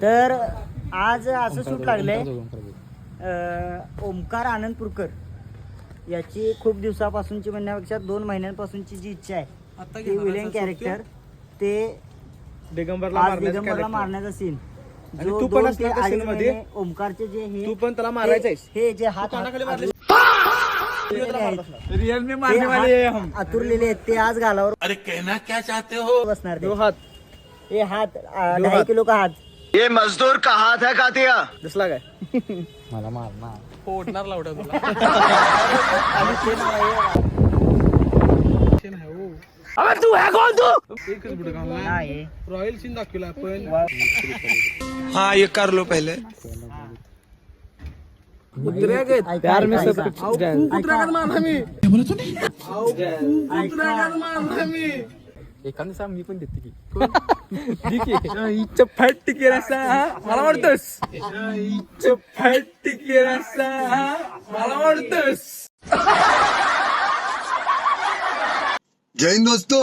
तर आज असं सूट लागलंय ओमकार आनंदपूरकर याची खूप दिवसापासूनची म्हणण्यापेक्षा 2 महिन्यांपासूनची जी इच्छा आहे ती विलेन कॅरेक्टर ते दिगंबरला मारण्याचा सीन जो 2 ते 2.5 महिने ओमकारचे जे हे तू पण त्याला मारायचं हे जे हात रियल में मारने वाले हैं हम आतुरलेले आहेत ते आज गालावर अरे कहना क्या चाहते हो बसणार 2 हात हे हात 2.5 किलो का हात ये मजदूर का हाथ है कातिया दिसला काय मला मारणार फोडणार लावटा तुला अबे तू है कौन तू एकच बुड घालला नाही रॉयल सीन दाखवला आपण हाँ ये कर लो पहले कुत्र्या गए प्यार में सब कुत्र्या का मारला मी कुत्र्या का मारला मी एखादं सांग मी पण देते की इच्छा फॅट टिके रस्ता मला वाटतस इच्छा फॅट टिके रस्ता मला वाटतस जय हिंद दोस्तों